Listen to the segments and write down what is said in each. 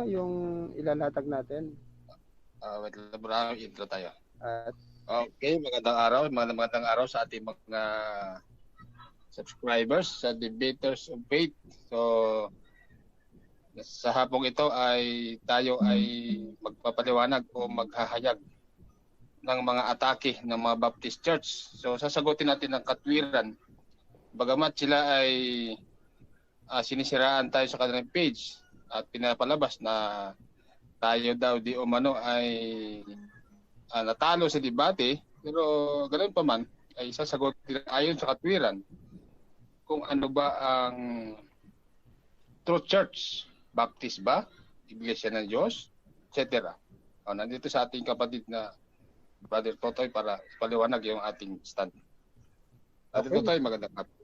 yung ilalatag natin. Wait lang muna, intro tayo. At Okay, magandang araw sa ating mga subscribers sa Debaters of Faith. So, sa hapong ito ay tayo ay magpapaliwanag o maghahayag ng mga atake ng mga Baptist Church. So, sasagutin natin ng katwiran. Bagamat sila ay sinisiraan tayo sa kanilang page at pinapalabas na tayo daw di umano ay natalo sa debate, pero ganoon pa man ay sasagutin ayon sa katwiran kung ano ba ang true church, Baptist ba, Iglesia ng Diyos, etc. Nandito sa ating kapatid na Brother Totoy para paliwanag yung ating stand. Brother okay. Totoy, magandang hapon.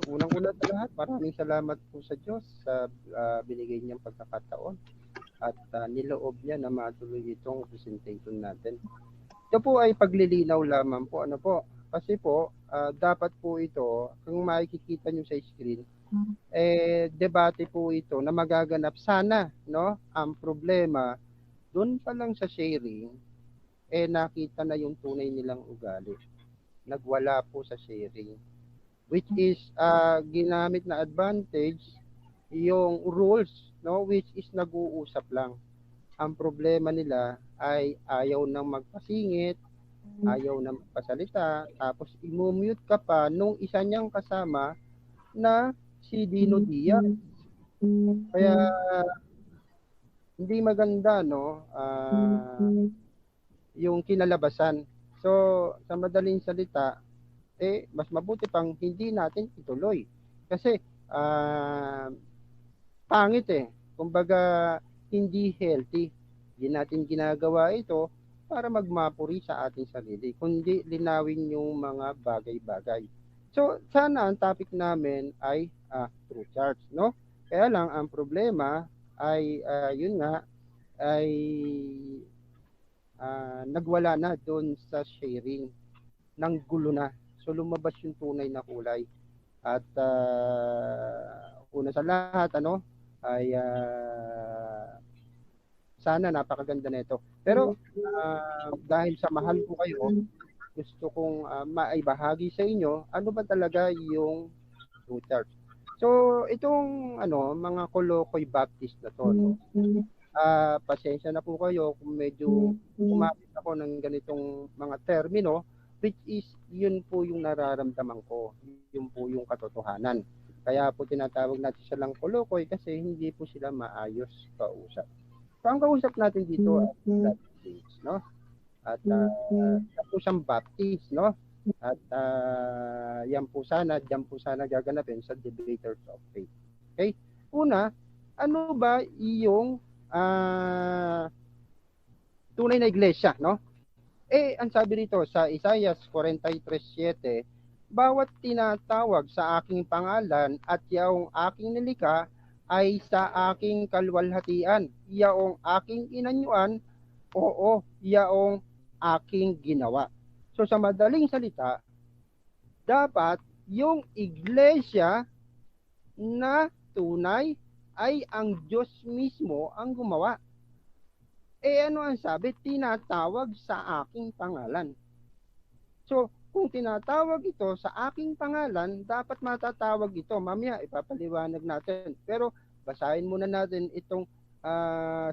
Unang-una sa lahat, maraming salamat po sa Diyos sa binigay niyang pagkakataon at niloob niya na matuloy itong presentation natin. Ito po ay paglilinaw lamang po. Ano po? Kasi po, dapat po ito, kung makikita niyo sa screen, debate po ito na magaganap sana, no? Ang problema, doon pa lang sa sharing, nakita na yung tunay nilang ugali. Nagwala po sa sharing. Which is ginamit na advantage yung rules, no, which is nag-uusap lang. Ang problema nila ay ayaw nang magpasingit, ayaw nang magpasalita, tapos i-mute ka pa nung isa niyang kasama na si Dino Diaz. Kaya hindi maganda, no, yung kinalabasan. So, sa madaling salita, mas mabuti pang hindi natin ituloy. Kasi, pangit Kumbaga, hindi healthy. Hindi natin ginagawa ito para magmapuri sa ating sarili, kundi linawin yung mga bagay-bagay. So, sana ang topic namin ay true church, no? Kaya lang, ang problema ay, yun nga, ay nagwala na doon sa sharing ng gulo na. So, lumabas yung tunay na kulay. At una sa lahat, ay sana napakaganda nito. Pero dahil sa mahal ko kayo, gusto kong maibahagi sa inyo ano ba talaga yung true church. So, itong mga Kolokoy Baptist na to, no? Pasensya na po kayo kung medyo kumapit ako ng ganitong mga termino, which is yun po yung nararamdaman ko, yun po yung katotohanan. Kaya po tinatawag natin silang Kolokoy kasi hindi po sila maayos kausap. So ang kausap natin dito ay Baptist, no? At yan po siyang Baptist, no? At yan po sana gaganapin sa Debaters of Faith. Okay? Una, ano ba yung tunay na iglesia, no? Ang sabi rito sa Isaiah 43:7, bawat tinatawag sa aking pangalan at yaong aking nilikha ay sa aking kalwalhatian. Yaong aking inanyuan, oo, yaong aking ginawa. So sa madaling salita, dapat yung iglesia na tunay ay ang Diyos mismo ang gumawa. Ano ang sabi? Tinatawag sa aking pangalan. So, kung tinatawag ito sa aking pangalan, dapat matatawag ito. Mamaya, ipapaliwanag natin. Pero, basahin muna natin itong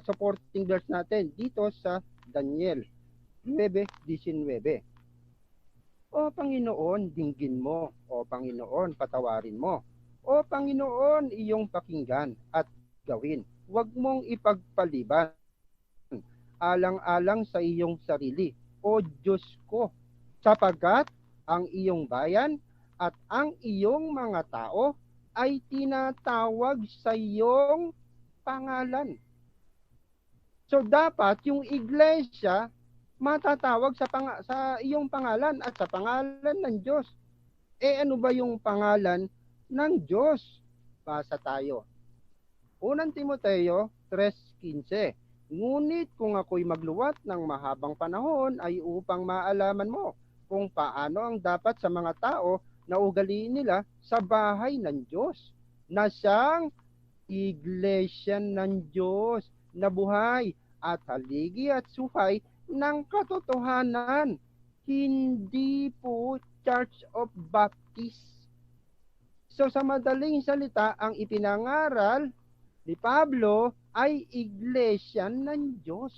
supporting verse natin dito sa Daniel 9:19. O Panginoon, dinggin mo. O Panginoon, patawarin mo. O Panginoon, iyong pakinggan at gawin. Huwag mong ipagpaliban alang-alang sa iyong sarili, O Diyos ko, sapagat ang iyong bayan at ang iyong mga tao ay tinatawag sa iyong pangalan. So dapat yung iglesia matatawag sa iyong pangalan at sa pangalan ng Diyos. Ano ba yung pangalan ng Diyos? Basa tayo. Unang Timoteo 3:15. Ngunit kung ako'y magluwat ng mahabang panahon ay upang maalaman mo kung paano ang dapat sa mga tao na ugaliin nila sa bahay ng Diyos, na siyang iglesia ng Diyos. na buhay at haligi at suhay ng katotohanan. Hindi po Church of Baptist. So sa madaling salita, ang ipinangaral ni Pablo ay iglesia ng Diyos.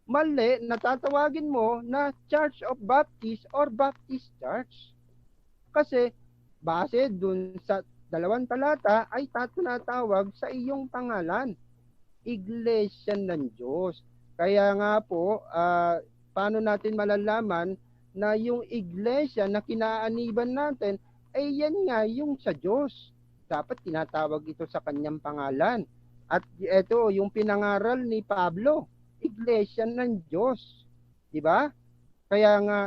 Mali, natatawagin mo na Church of Baptist or Baptist Church. Kasi base dun sa 2 talata ay tinatawag sa iyong pangalan, iglesia ng Diyos. Kaya nga po, paano natin malalaman na yung iglesia na kinaaniban natin ay yan nga yung sa Diyos. Dapat tinatawag ito sa kanyang pangalan. At ito yung pinangaral ni Pablo, iglesia ng Diyos. Di ba? Kaya nga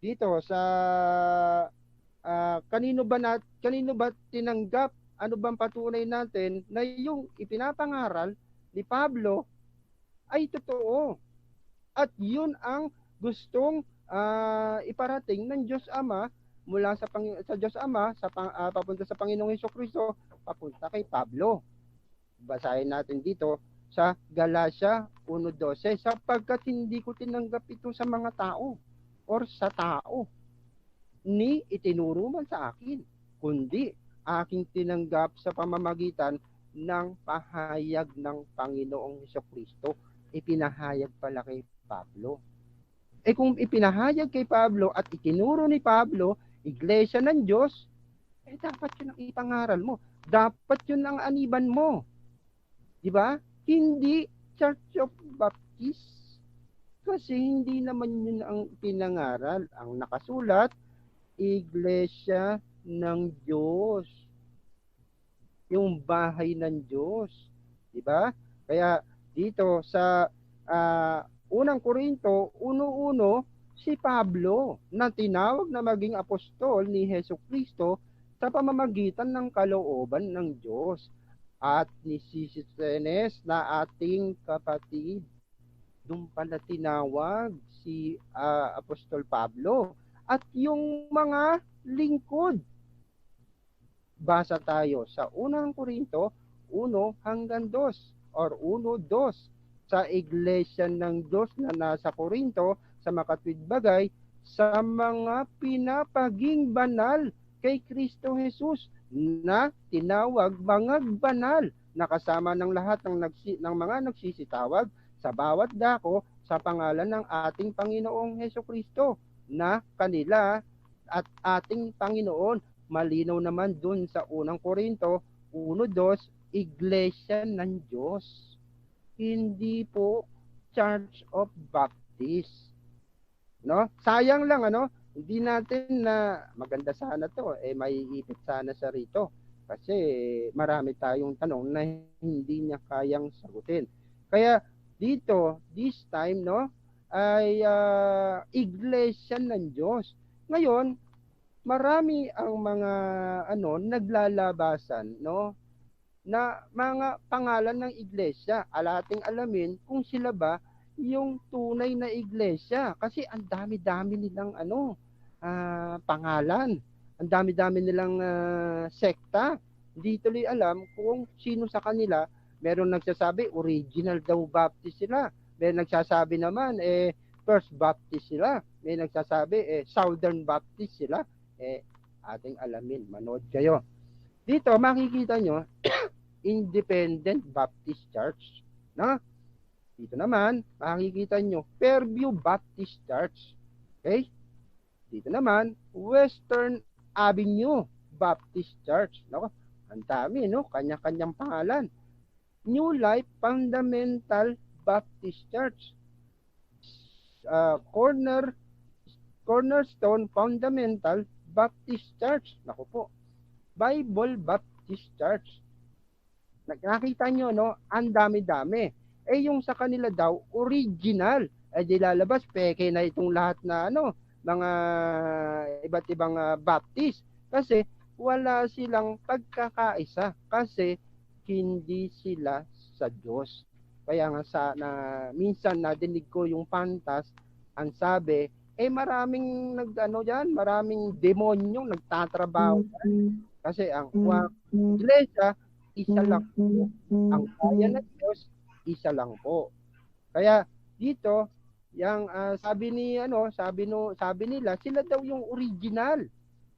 dito sa kanino ba tinanggap, ano bang patunay natin na yung ipinapangaral ni Pablo ay totoo. At yun ang gustong iparating ng Diyos Ama mula sa Diyos Ama papunta sa Panginoong Hesukristo, papunta kay Pablo. Basahin natin dito sa Galatia 1:12, sapagkat hindi ko tinanggap ito sa mga tao or sa tao ni itinuro man sa akin, kundi aking tinanggap sa pamamagitan ng pahayag ng Panginoong Hesukristo. Ipinahayag pala kay Pablo. Kung ipinahayag kay Pablo at itinuro ni Pablo, iglesia ng Diyos, dapat yun ang ipangaral mo. Dapat yun ang aniban mo. Diba? Hindi Church of Baptist. Kasi hindi naman yun ang pinangaral. Ang nakasulat, iglesia ng Diyos. Yung bahay ng Diyos. Diba? Kaya dito sa 1 Korinto 1:1, si Pablo na tinawag na maging apostol ni Hesukristo sa pamamagitan ng kalooban ng Diyos, at ni Sosthenes na ating kapatid. Doon pala tinawag si Apostol Pablo at yung mga lingkod. Basa tayo sa 1 Korinto 1-2 or 1:2. Sa iglesia ng Diyos na nasa Korinto, sa makatwid bagay, sa mga pinapaging banal kay Kristo Jesus na tinawag mga banal, na kasama ng lahat ng mga nagsisitawag sa bawat dako sa pangalan ng ating Panginoong Hesukristo, na kanila at ating Panginoon. Malinaw naman dun sa 1 Korinto 1:2, iglesia ng Diyos. Hindi po Church of Baptist. No? Sayang lang hindi natin na maganda sana to, may ipit sana sa rito. Kasi marami tayong tanong na hindi niya kayang sagutin. Kaya dito, this time, ay iglesia ng Diyos. Ngayon, marami ang mga naglalabasan, na mga pangalan ng iglesia. Alating alamin kung sila ba yung tunay na iglesia, kasi ang dami-dami nilang pangalan, ang dami-dami nilang sekta. Hindi tuloy alam kung sino sa kanila. Meron nagsasabi original daw Baptist sila, may nagsasabi naman First Baptist sila, may nagsasabi Southern Baptist sila. Ating alamin, manood kayo. Dito makikita nyo Independent Baptist Church, no? Dito naman makikita nyo Fairview Baptist Church. Okay? Dito naman Western Avenue Baptist Church. Nako, ang dami, kanya-kanyang pangalan. New Life Fundamental Baptist Church, Cornerstone Fundamental Baptist Church. Nako po, Bible Baptist Church. Nakita nyo, ang dami-dami. Yung sa kanila daw, original. Di lalabas, peke na itong lahat na mga iba't ibang Baptist. Kasi wala silang pagkakaisa. Kasi hindi sila sa Diyos. Kaya nga minsan nadinig ko yung pantas, ang sabi, maraming maraming demonyong nagtatrabaho. Kasi ang iglesia isa lang po. Ang bayan ng Diyos, isa lang po. Kaya dito, yang sabi nila, sila daw yung original.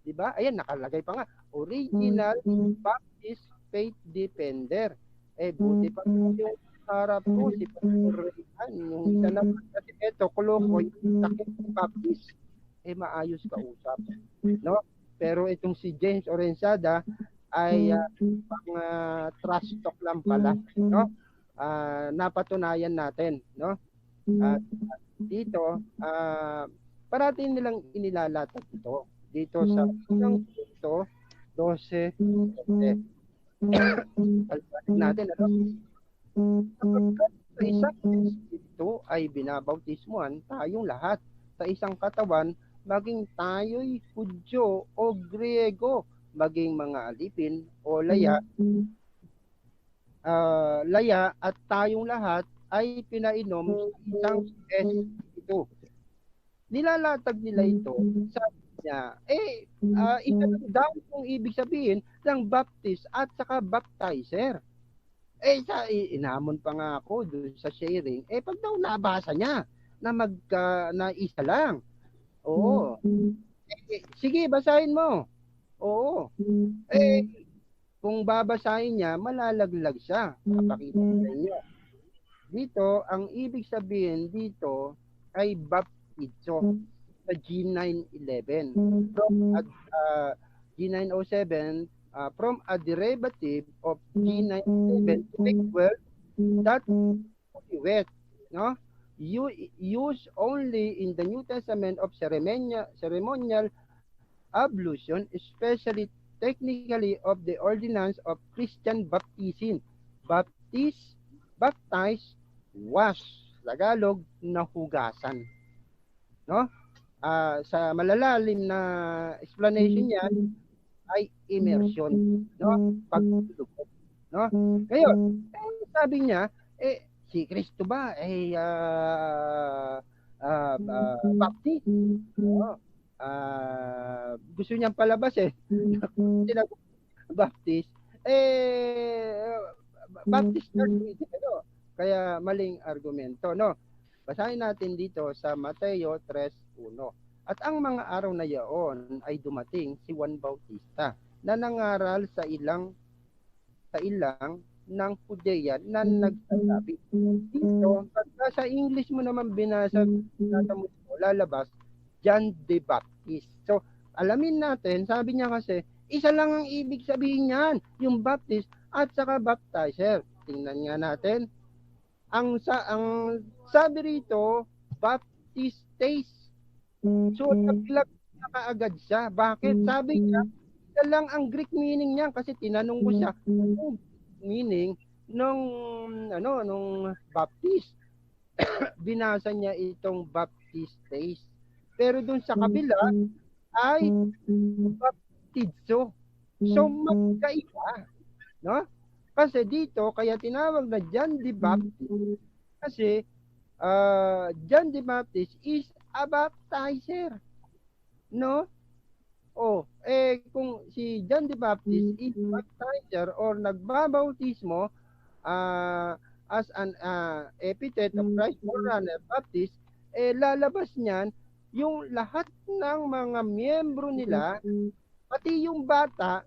'Di ba? Ayan, nakalagay pa nga, Original Baptist Faith Defender. Buti pa yung harap ko, si Pastor Rayhan, yung isa naman. Kasi eto, Koloko, yung sakit ng Baptist, maayos kausap. No? Pero itong si James Orensada ay pang trash talk lang pala. No? Napatunayan natin. No? At dito, parating nilang inilalatag ito. Dito sa isang punto, 12, 13. Paliwanag natin, ano? Sapagkat sa isang Espiritu ay binabautismuhan tayong lahat sa isang katawan, maging tayo'y Hudyo o Griego, maging mga alipin o laya, at tayong lahat ay pinainom sa isang Espiritu. Nilalatag nila ito sa niya. Ito daw kung ibig sabihin ng baptist at saka baptizer. Inamon pa nga ako doon sa sharing. Pag daw nabasa niya na na isa lang. Oo. Sige, basahin mo. Oo. Kung babasahin niya, malalaglag siya. Papakita ko sa inyo. Dito, ang ibig sabihin dito ay baptizo sa G911. G907, from a derivative of G97 to make well, that wet, no? Used only in the New Testament of ceremonial ablution, especially technically of the ordinance of Christian baptism. Baptize, wash, Tagalog, nahugasan. No? Sa malalalim na explanation niya ay immersion, no? Paglulubog, no? Ngayon, sabi niya, si Kristo ba ay baptist? No? Gusto niyang palabas baptist, baptist church, ano? Kaya maling argumento, no? Basahin natin dito sa Mateo 3:1. At ang mga araw na yaon ay dumating si Juan Bautista na nangaral sa ilang ng Judea na nagsasabi. Dito, pagka sa English mo naman binasa mo, lalabas, John the Baptist. So, alamin natin, sabi niya kasi, isa lang ang ibig sabihin niyan, yung Baptist at saka baptizer. Tingnan nga natin. Ang sabi rito, baptistes. So, naglag na kaagad siya. Bakit? Sabi niya, isa lang ang Greek meaning niya kasi tinanong ko siya, anong meaning nung baptist? Binasa niya itong baptistes. Pero dun sa kabila ay baptizo. So, magkaiba. No? Kasi dito, kaya tinawag na John the Baptist. Kasi, John the Baptist is a baptizer. No? Kung si John the Baptist is baptizer or nagbabautismo as an epithet of Christ forerunner Baptist, lalabas niyan yung lahat ng mga miyembro nila, pati yung bata,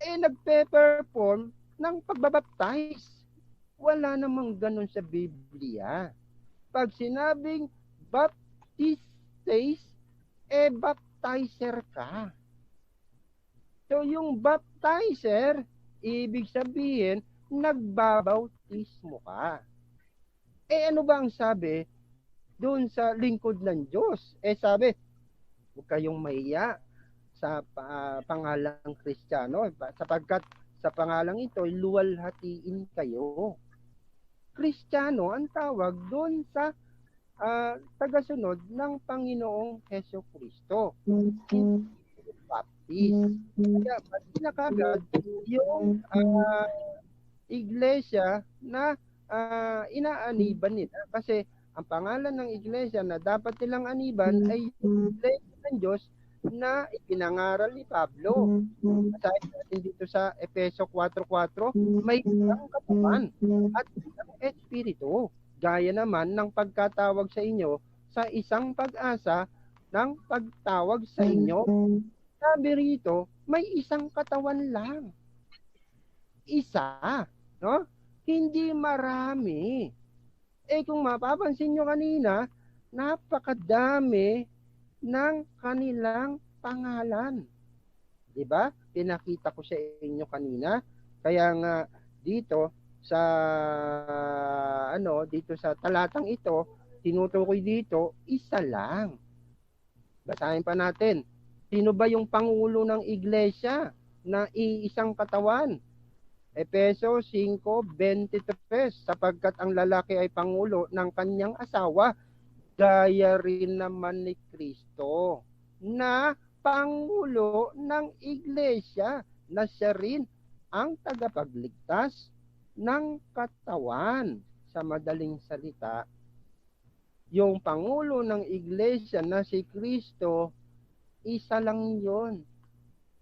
nagpe-perform ng pagbabaptize. Wala namang ganun sa Biblia. Pag sinabing baptistes, baptizer ka. So, yung baptizer, ibig sabihin, nagbabautismo ka. Ano ba ang sabi doon sa lingkod ng Diyos? Sabi, huwag kayong mahiya sa pangalang Kristiyano sapagkat sa pangalang ito, luwalhatiin kayo. Kristiyano ang tawag doon sa tagasunod ng Panginoong Heso Kristo. Baptist. Kaya pinakagad yung iglesia na inaaniban nila. Kasi ang pangalan ng iglesia na dapat nilang aniban ay yung iglesia ng Diyos na ipinangaral ni Pablo. Sabi natin dito sa Efeso 4:4, may isang katawan at isang espiritu, gaya naman ng pagkatawag sa inyo sa isang pag-asa ng pagtawag sa inyo. Sabi rito, may isang katawan lang. Isa, no? Hindi marami. Kung mapapansin nyo kanina, napakadami ng kanilang pangalan. 'Di ba? Pinakita ko sa inyo kanina. Kaya nga dito sa dito sa talatang ito, tinutukoy dito, isa lang. Basahin pa natin. Sino ba yung pangulo ng iglesia na iisang katawan? Efeso 5:23, sapagkat ang lalaki ay pangulo ng kanyang asawa, gaya rin naman ni Kristo, na pangulo ng iglesia, na siya rin ang tagapagligtas ng katawan. Sa madaling salita, yung pangulo ng iglesia na si Kristo, isa lang yon.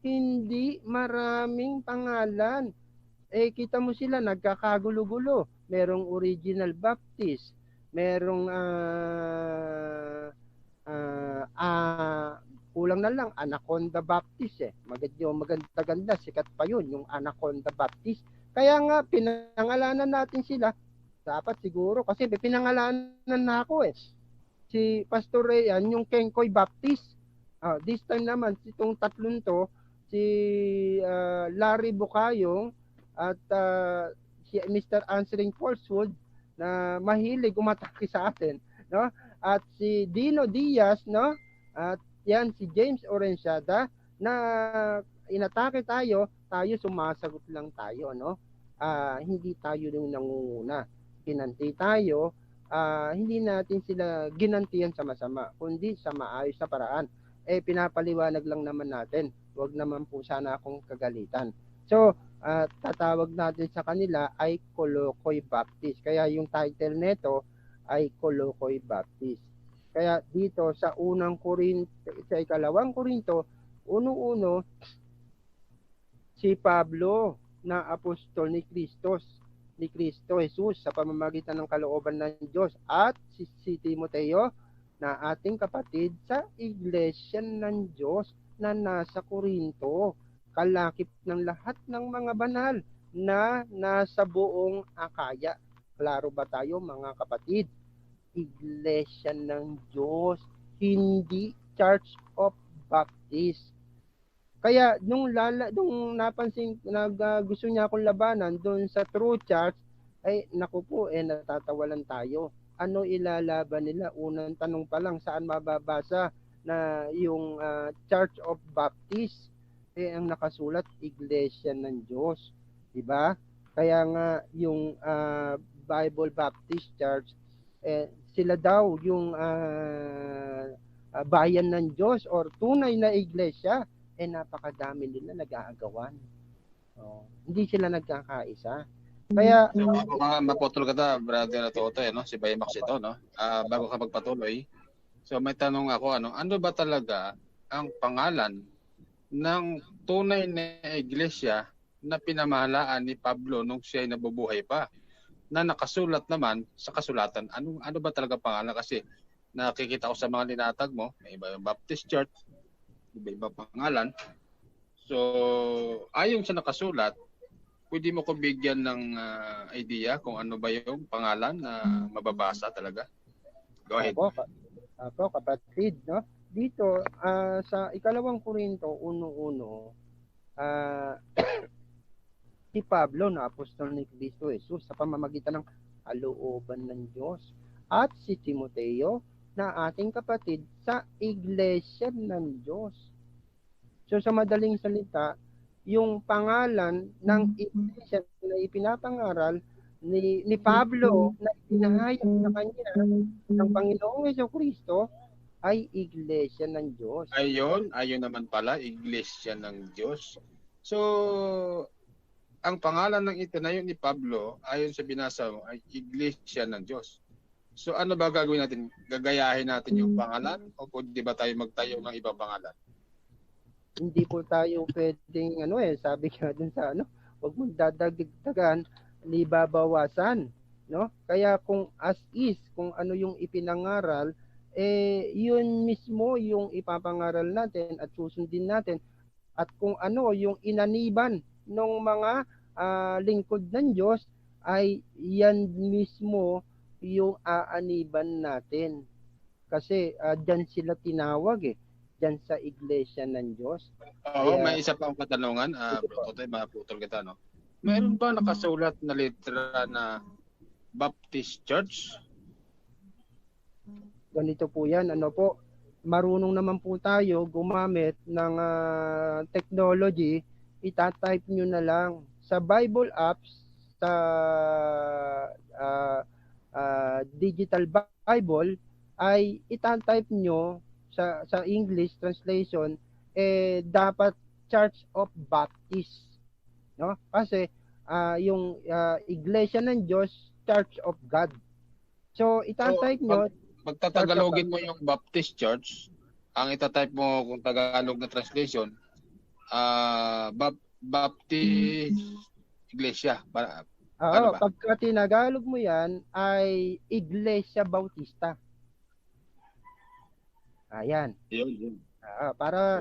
Hindi maraming pangalan. Kita mo sila nagkakagulo-gulo. Merong Original Baptist, merong kulang na lang Anaconda Baptist maganda sikat pa yun, yung Anaconda Baptist. Kaya nga pinangalanan natin sila. Dapat siguro kasi pinangalanan na ako si Pastor Rayan yung Kengkoy Baptist. This time naman itong tatlong to, si Larry Bukayong at si Mr. Answering Falsehood na mahilig umatake sa atin, no? At si Dino Diaz, no? At yan si James Orenciada na inatake tayo sumasagot lang tayo, no? Hindi tayo yung nangunguna. Kinanti tayo, hindi natin sila ginantihan sa masama, kundi sa maayos na paraan. Pinapaliwanag lang naman natin. Huwag naman po sana akong kagalitan. So, tatawag natin sa kanila ay Kolokoy Baptist. Kaya yung title nito ay Kolokoy Baptist. Kaya dito sa sa ikalawang Korinto, 1:1, si Pablo na apostol ni Kristo Jesus sa pamamagitan ng kalooban ng Diyos, at si Timoteo na ating kapatid sa iglesia ng Diyos na nasa Korinto, kalakip ng lahat ng mga banal na nasa buong Akaya. Klaro ba tayo mga kapatid? Iglesia ng Diyos, hindi Church of Baptist. Kaya nung napansin gusto niya akong labanan doon sa True Church, naku po, natatawalan tayo. Ano ilalaban nila? Unang tanong pa lang, saan mababasa na yung Church of Baptist? Ang nakasulat, Iglesia ng Diyos. Diba? Kaya nga yung Bible Baptist Church, sila daw yung bayan ng Diyos or tunay na iglesia, napakadami nila nag-aagawan. Hindi sila nagkakaisa. Kaya maputol ka ta, brother Toto, no? Si Baymax ito, no? Bago ka magpatuloy. So may tanong ako, ano ba talaga ang pangalan ng tunay na iglesia na pinamahalaan ni Pablo nung siya ay nabubuhay pa, na nakasulat naman sa kasulatan? Ano ba talaga pangalan? Kasi nakikita ko sa mga linatag mo, may iba yung Baptist Church, iba pangalan. So ayon sa nakasulat, pwede mo ko bigyan ng idea kung ano ba yung pangalan na mababasa talaga? Go ahead. Apo, kapatid, no? Dito sa ikalawang Korinto 1:1, si Pablo na apostol ni Kristo Jesus sa pamamagitan ng kalooban ng Diyos, at si Timoteo na ating kapatid sa iglesia ng Diyos. So sa madaling salita, yung pangalan ng iglesia na ipinapangaral ni Pablo na ipinahayag sa kanya ng Panginoong Jesucristo ay iglesia ng Diyos. Ayon naman pala, iglesia ng Diyos. So ang pangalan ng itinayo ni Pablo ayon sa binasa mo ay iglesia ng Diyos. So ano ba gagawin natin? Gagayahin natin yung pangalan o pwede ba tayo magtayo ng ibang pangalan? Hindi po tayo pwedeng sabi nga dun sa wag mong dadagdagan, ni babawasan, no? Kaya kung as is, kung ano yung ipinangaral, yun mismo yung ipapangaral natin at susundin natin. At kung ano yung inaniban ng mga lingkod ng Diyos, ay yan mismo yung aaniban natin. Kasi dyan sila tinawag dyan sa iglesia ng Diyos. Oo, Kaya, may isa pang katanungan, Bro Totoy, maputol kita, no? Meron ba nakasulat na letra na Baptist Church? ganito po yan, marunong naman po tayo gumamit ng technology, itatype nyo na lang sa Bible apps, sa digital Bible, ay itatype nyo sa English translation, dapat Church of Baptist, no? Kasi yung Iglesia ng Diyos, Church of God. So itatype nyo, Pagtatagalogin mo yung Baptist Church, ang itatype mo kung Tagalog na translation, Baptist Iglesia. Oo, ba? Pagka tinagalog mo yan, ay Iglesia Bautista. Ayan. Yun. Para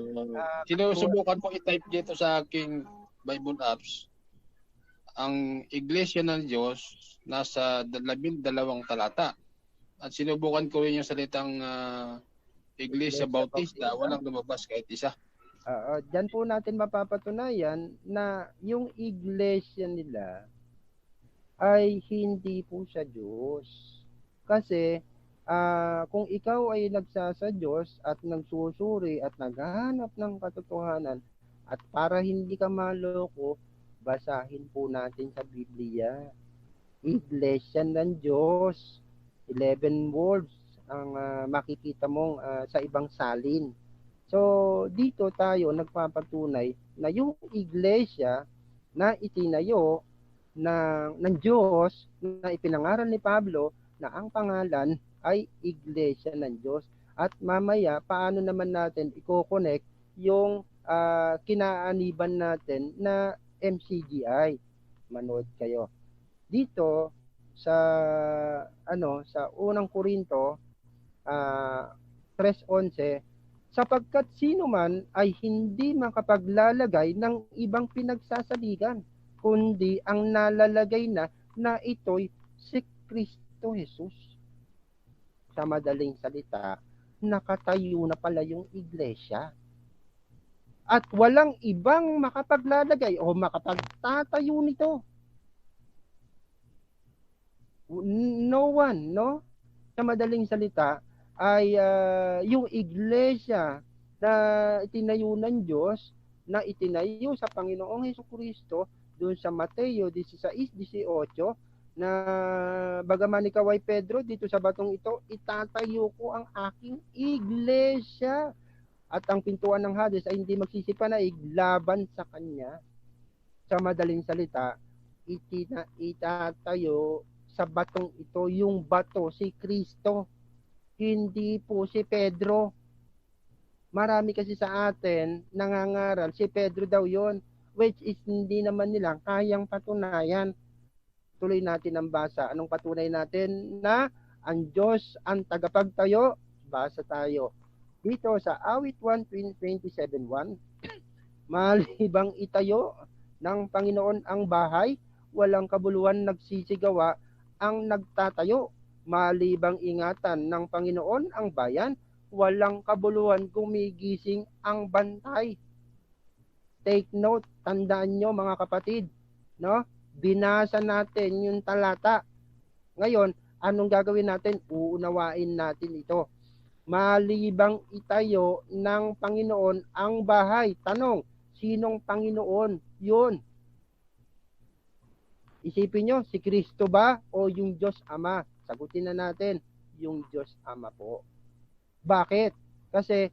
sinusubukan ko i-type dito sa aking Bible apps. Ang Iglesia ng Diyos nasa 12 talata. At sinubukan ko rin yung salitang Iglesia Bautista, walang lumabas kahit isa. Diyan po natin mapapatunayan na yung iglesia nila ay hindi po siya Diyos. Kasi kung ikaw ay nagsasa Diyos at nagsusuri at naghahanap ng katotohanan, at para hindi ka maloko, basahin po natin sa Biblia. Iglesia ng Diyos. 11 words ang makikita mong sa ibang salin. So, dito tayo nagpapatunay na yung iglesia na itinayo ng Diyos, na ipinangaral ni Pablo, na ang pangalan ay Iglesia ng Diyos. At mamaya, paano naman natin i-connect yung kinaaniban natin na MCGI? Manood kayo. Dito, sa unang Korinto 3:11, sapagkat sino man ay hindi makapaglalagay ng ibang pinagsasaligan, kundi ang nalalagay na ito'y si Kristo Jesus. Sa madaling salita, nakatayo na pala yung iglesia. At walang ibang makapaglalagay o makapagtatayo nito. No one, no? Sa madaling salita, ay yung iglesia na itinayo ng Diyos, na itinayo sa Panginoong Hesukristo, doon sa Mateo 16:18, na bagaman ikaw ay Pedro, dito sa batong ito, itatayo ko ang aking iglesia, at ang pintuan ng Hades ay hindi magsisipanaig laban sa kanya. Sa madaling salita, itatayo sa batong ito, yung bato, si Kristo, hindi po si Pedro. Marami kasi sa atin nangangaral, si Pedro daw yon, which is hindi naman nila kayang patunayan. Tuloy natin ang basa. Anong patunay natin? Na ang Diyos ang tagapagtayo. Basa tayo. Dito sa awit 1:27:1, malibang itayo ng Panginoon ang bahay, walang kabuluhan nagsisigawa ang nagtatayo. Malibang ingatan ng Panginoon ang bayan, walang kabuluhan gumigising ang bantay. Take note, tandaan nyo mga kapatid, no? Binasa natin yung talata. Ngayon, anong gagawin natin? Uunawain natin ito. Malibang itayo ng Panginoon ang bahay. Tanong, sinong Panginoon? Yun. Isipin nyo, si Kristo ba o yung Diyos Ama? Sagutin na natin, yung Diyos Ama po. Bakit? Kasi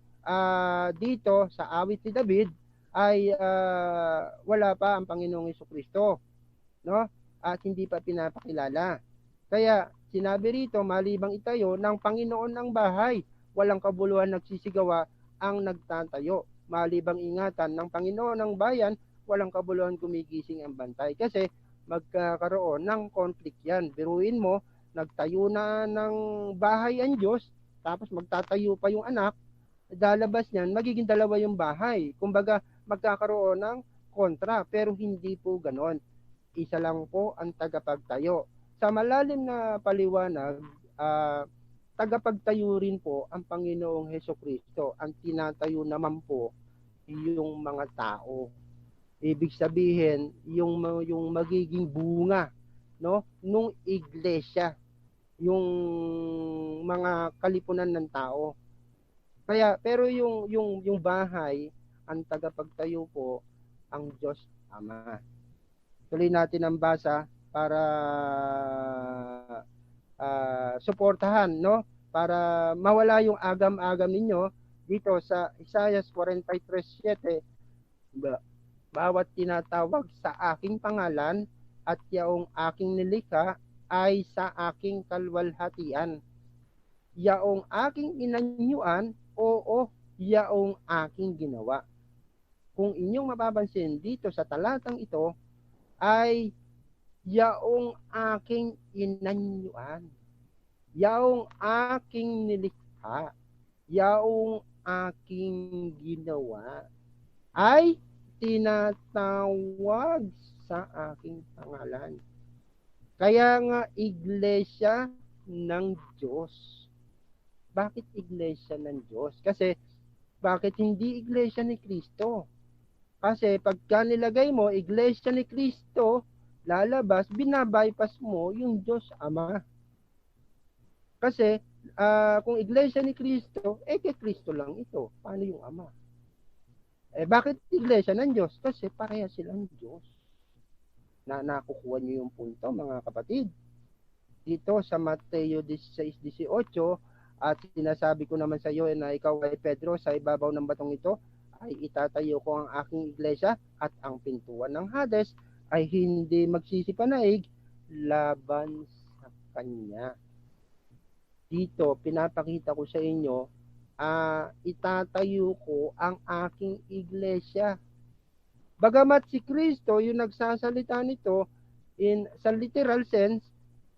dito sa awit ni David ay wala pa ang Panginoong Hesukristo, no? At hindi pa pinapakilala. Kaya sinabi rito, malibang itayo ng Panginoon ang bahay, walang kabuluhan nagsisigawa ang nagtatayo. malibang ingatan ng Panginoon ng bayan, walang kabuluhan gumigising ang bantay. Kasi magkakaroon ng conflict yan. Biruin mo, nagtayo na ng bahay ang Diyos, tapos magtatayo pa yung anak, dalabas niyan, magiging dalawa yung bahay. Kumbaga, magkakaroon ng kontra, pero hindi po ganon. Isa lang po ang tagapagtayo. Sa malalim na paliwanag, tagapagtayo rin po ang Panginoong Hesukristo. Ang tinatayo naman po yung mga tao. Ibig sabihin, yung magiging bunga, no, nung iglesia, yung mga kalipunan ng tao. Kaya pero yung bahay, ang tagapagtayo po ang Diyos Ama. Tuloy natin ang basa para suportahan, no? Para mawala yung agam-agam ninyo dito sa Isaiah 43:7. Bawat tinatawag sa aking pangalan at yaong aking nilikha ay sa aking kalwalhatian. Yaong aking inanyuan, oo, yaong aking ginawa. Kung inyong mapapansin dito sa talatang ito, ay yaong aking inanyuan, yaong aking nilikha, yaong aking ginawa, ay tinatawag sa aking pangalan. Kaya nga iglesia ng Diyos. Bakit iglesia ng Diyos? Kasi bakit hindi iglesia ni Kristo? Kasi pagka nilagay mo iglesia ni Kristo, lalabas, binabypass mo yung Diyos Ama. Kasi kung iglesia ni Kristo, kay Kristo lang ito. Paano yung Ama? Bakit iglesia ng Diyos? Kasi pareha silang Diyos. Nakukuha niyo yung punto, mga kapatid. Dito sa Mateo 16:18, at sinasabi ko naman sa iyo na ikaw ay Pedro, sa ibabaw ng batong ito ay itatayo ko ang aking iglesia, at ang pintuan ng Hades ay hindi magsisipanaig laban sa kanya. Dito pinapakita ko sa inyo, itatayo ko ang aking iglesia. Bagamat si Kristo yung nagsasalita nito sa literal sense,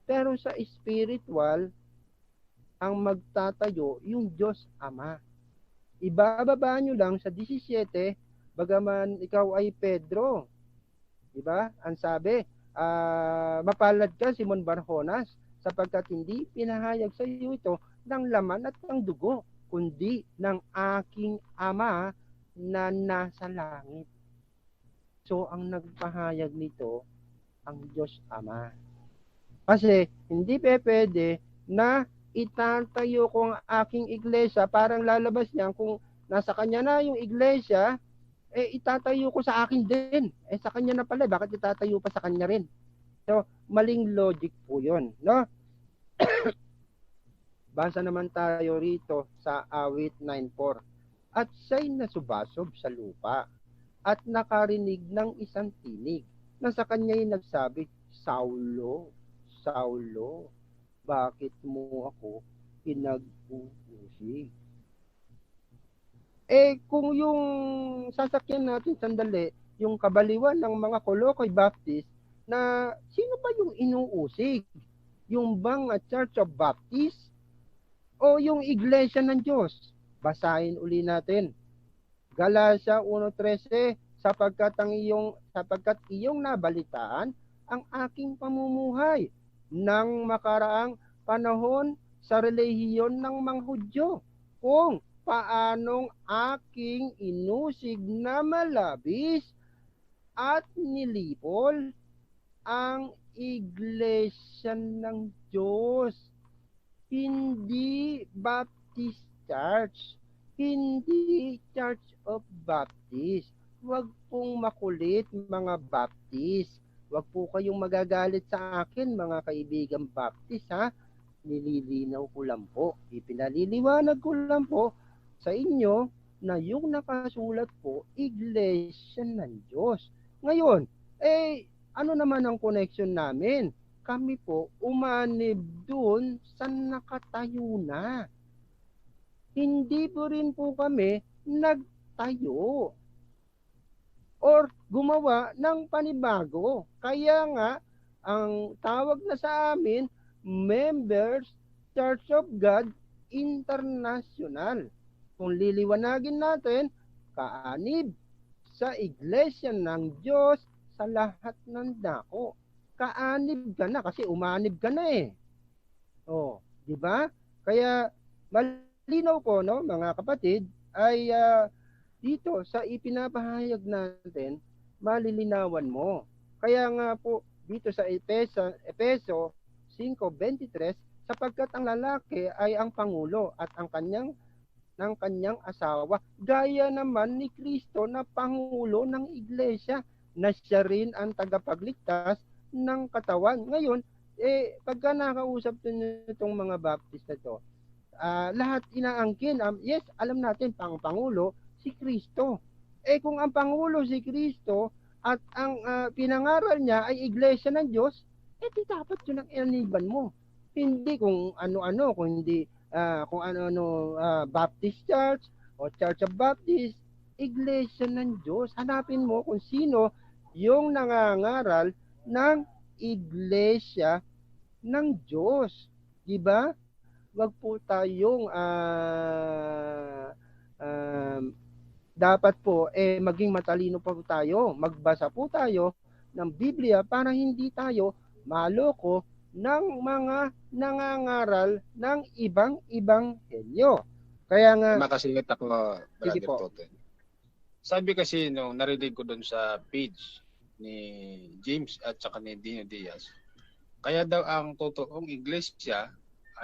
pero sa spiritual, ang magtatayo yung Diyos Ama. Ibababa nyo lang sa 17, bagaman ikaw ay Pedro. Diba? Ang sabi, mapalad ka, Simon Barjonas, sapagkat hindi pinahayag sa iyo ito ng laman at ng dugo, kundi ng aking Ama na nasa langit. So, ang nagpahayag nito, ang Diyos Ama. Kasi, hindi pwede na itatayo ko ang aking iglesia, parang lalabas niyan kung nasa kanya na yung iglesia, itatayo ko sa akin din. Sa kanya na pala, bakit itatayo pa sa kanya rin? So, maling logic po yun, no? Basa naman tayo rito sa awit 9:4. At siya'y nasubasob sa lupa at nakarinig ng isang tinig na sa kanya'y nagsabi, Saulo, Saulo, bakit mo ako pinag-uusig? Kung yung sasakyan natin sandali, yung kabaliwan ng mga Kolokoy Baptist, na sino ba yung inuusig? Yung bang Church of Baptist? O yung Iglesia ng Diyos? Basahin uli natin. Galatia 1:13, sapagkat iyong nabalitaan ang aking pamumuhay ng makaraang panahon sa relihiyon ng mga Hudyo, kung paanong aking inusig na malabis at nilipol ang iglesia ng Diyos. Hindi Baptist Church, hindi Church of Baptist. Huwag pong makulit, mga Baptist. Huwag po kayong magagalit sa akin, mga kaibigang Baptist, ha? Nililinaw ko lang po, ipinaliliwanag ko lang po sa inyo na yung nakasulat po, Iglesia ng Diyos. Ngayon, ano naman ang connection namin? Kami po umanib dun sa nakatayo na. Hindi po rin po kami magtayo or gumawa ng panibago. Kaya nga, ang tawag na sa amin, Members Church of God International. Kung liliwanagin natin, kaanib sa Iglesia ng Diyos sa lahat ng dako. Kaanib ka na kasi umanib ka na eh. Oh, di ba? Kaya malinaw po, no, mga kapatid, ay dito sa ipinapahayag natin, malilinawan mo. Kaya nga po dito sa Efeso 5:23, sapagkat ang lalaki ay ang pangulo at ang kanyang asawa, gaya naman ni Kristo na pangulo ng iglesia, na siya rin ang tagapagligtas ng katawan. Ngayon, pagka nakausap itong mga Baptist na to, lahat inaangkin, yes, alam natin, pangulo si Kristo. Kung ang pangulo si Kristo at ang pinangaral niya ay iglesia ng Diyos, di dapat yun ang inaniban mo. Hindi kung ano-ano, kung hindi kung ano-ano Baptist Church o Church of Baptist, iglesia ng Diyos. Hanapin mo kung sino yung nangangaral ng iglesia ng Diyos. Diba? Wag po tayong dapat po maging matalino po tayo. Magbasa po tayo ng Biblia para hindi tayo maloko ng mga nangangaral ng ibang henyo. Kaya nga, makasingit ako, sige Brother po. Toten. Sabi kasi nung narinig ko doon sa page ni James at saka ni Dino Diaz, kaya daw ang totoong iglesia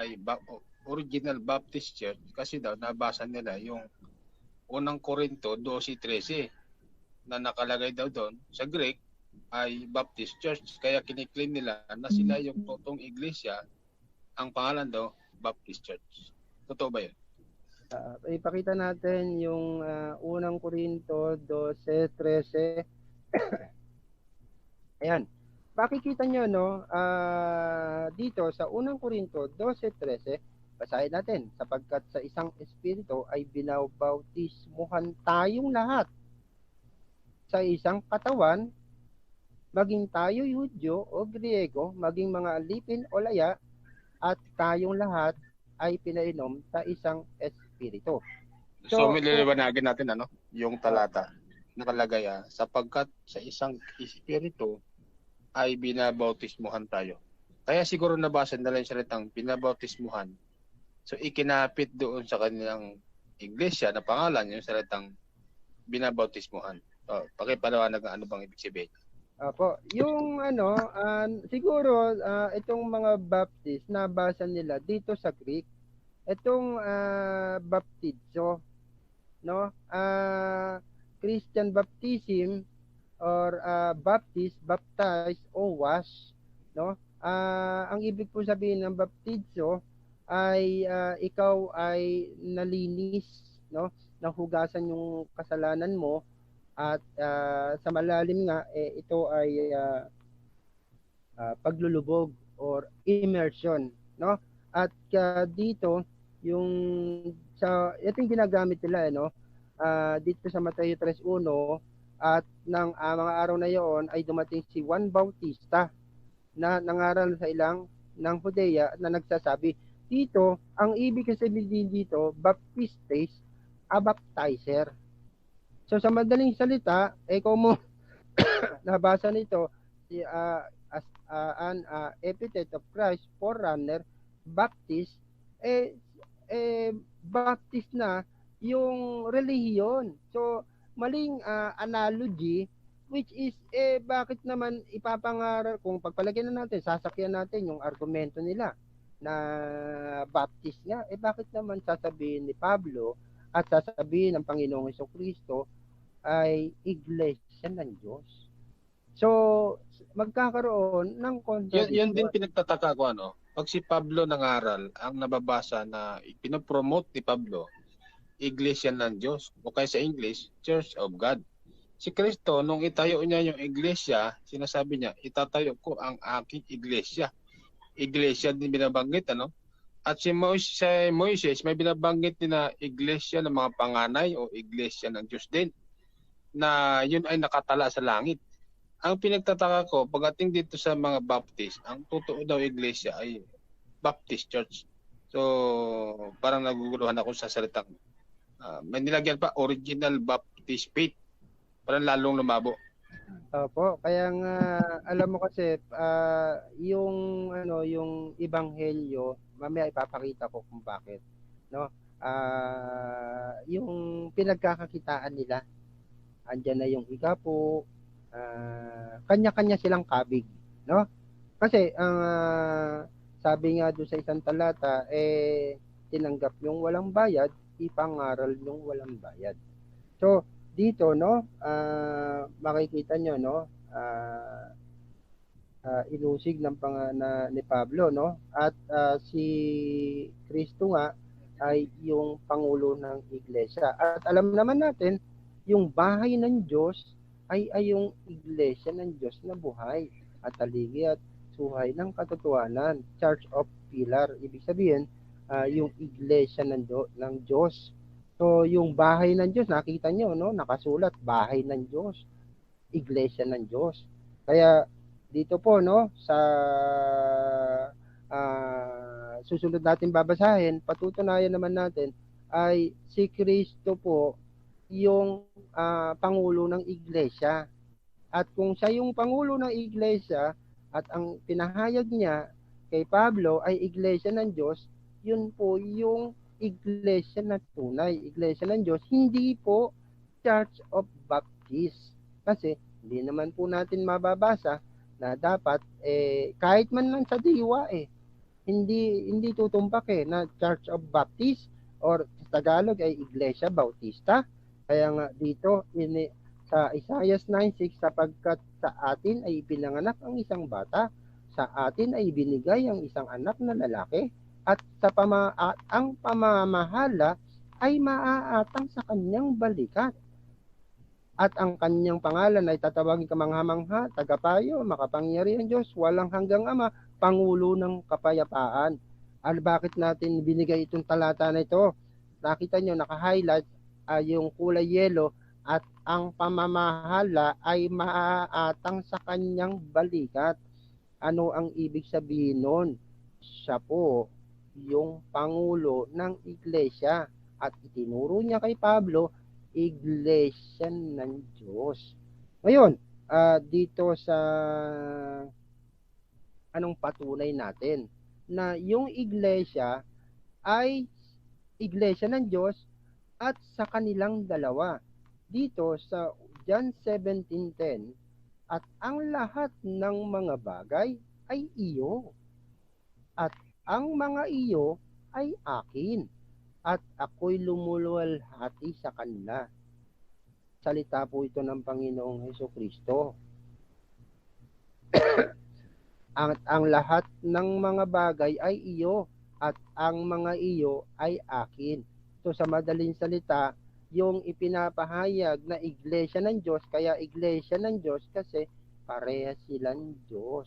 ay Original Baptist Church kasi daw nabasa nila yung unang Korinto 12:13 na nakalagay daw doon sa Greek ay Baptist Church. Kaya kiniklaim nila na sila yung totoong iglesia, ang pangalan daw Baptist Church. Totoo ba yun? Ipakita natin yung unang Korinto 12:13. Ayan. Pakikita nyo, no, dito sa unang Korinto 12:13, basahin natin, sapagkat sa isang espiritu ay binabautismuhan tayong lahat sa isang katawan, maging tayo Hudyo o Griego, maging mga alipin o laya, at tayong lahat ay pinainom sa isang espiritu. So mililiwanagin natin yung talata nakalagay sapagkat sa isang espiritu ay binabautismuhan tayo. Kaya siguro nabasa nila yung salitang binabautismuhan. So ikinapit doon sa kanilang iglesia na pangalan yung salitang binabautismuhan. Pakipaliwanag ano bang ibig sabihin. Opo, yung siguro itong mga Baptist nabasa nila dito sa Greek, itong baptizo, no? Christian baptism or Baptist, baptize o wash, no? Ang ibig po sabihin ng baptizo ay ikaw ay nalinis, no? Nahugasan yung kasalanan mo. At sa malalim nga, ito ay paglulubog or immersion, no? At dito, ito yung ginagamit nila, no? Dito sa Mateo 3:1, at ng mga araw na yon ay dumating si Juan Bautista na nangaral sa ilang ng Judea na nagsasabi, dito, ang ibig sabihin dito, baptistes, a baptizer. So sa madaling salita, kung mo nabasa nito, as an epithet of Christ, forerunner, Baptist, Baptist na yung relihiyon. So maling analogy, which is bakit naman ipapangaral, kung pagpalagyan na natin, sasakyan natin yung argumento nila na Baptist nga, bakit naman sasabihin ni Pablo at sasabihin ng Panginoong Jesucristo ay iglesia ng Diyos? So, magkakaroon ng contradiction. Yan din pinagtataka ko, pag si Pablo nangaral, ang nababasa na pinopromote ni Pablo, iglesia ng Diyos, o kaya sa English, Church of God. Si Kristo, nung itayo niya yung iglesia, sinasabi niya, itatayo ko ang aking iglesia. Iglesia din binabanggit, At si Moises may binabanggit din na iglesia ng mga panganay o iglesia ng Diyos din na yun ay nakatala sa langit. Ang pinagtataka ko pagdating dito sa mga Baptist, ang totoo daw iglesia ay Baptist Church. So parang naguguluhan ako sa salitang may nilagyan pa original Baptist faith. Parang lalong lumabo. Opo, kaya nga alam mo kasi yung yung ebanghelyo, mamaya ipapakita ko kung bakit, no? Yung pinagkakakitaan nila, andyan na yung igapo, kanya-kanya silang kabig, no? Kasi ang sabi nga doon sa isang talata, tinanggap yung walang bayad, ipangaral yung walang bayad. So, dito, no, makikita nyo, no, inusig ng ni Pablo, no, at si Kristo nga ay yung pangulo ng iglesia. At alam naman natin, yung bahay ng Diyos ay yung iglesia ng Diyos na buhay at taligi at suhay ng katotohanan, Church of Pillar. Ibig sabihin, yung iglesia ng Diyos. So, yung bahay ng Diyos, nakita nyo, no? Nakasulat, bahay ng Diyos, iglesia ng Diyos. Kaya, dito po, no, sa susunod natin babasahin, patutunayan naman natin, ay si Kristo po yung pangulo ng iglesia. At kung siya yung pangulo ng iglesia, at ang pinahayag niya kay Pablo ay iglesia ng Diyos, yun po yung iglesia na tunay, iglesia ng Diyos, hindi po Church of Baptist. Kasi hindi naman po natin mababasa na dapat kahit man lang sa diwa hindi tutumpak na Church of Baptist or sa Tagalog ay Iglesia Bautista. Kaya nga dito sa Isaiah 9:6, sapagkat sa atin ay ipinanganak ang isang bata, sa atin ay binigay ang isang anak na lalaki, at ang pamamahala ay maaatang sa kanyang balikat. At ang kanyang pangalan ay tatawagin kamangha-mangha, tagapayo, makapangyarihan Diyos, walang hanggang Ama, Pangulo ng kapayapaan. Bakit natin binigay itong talata na ito? Nakita nyo, naka-highlight yung kulay yellow, at ang pamamahala ay maaatang sa kanyang balikat. Ano ang ibig sabihin nun? Siya po yung pangulo ng iglesia, at itinuro niya kay Pablo, iglesia ng Diyos. Ngayon, dito sa anong patunay natin na yung iglesia ay iglesia ng Diyos at sa kanilang dalawa. Dito sa John 17:10, at ang lahat ng mga bagay ay iyo, at ang mga iyo ay akin, at ako'y lumuluwalhati sa kanila. Salita po ito ng Panginoong Hesukristo. Ang lahat ng mga bagay ay iyo, at ang mga iyo ay akin. So sa madaling salita, yung ipinapahayag na iglesia ng Diyos, kaya iglesia ng Diyos kasi pareha silang Diyos.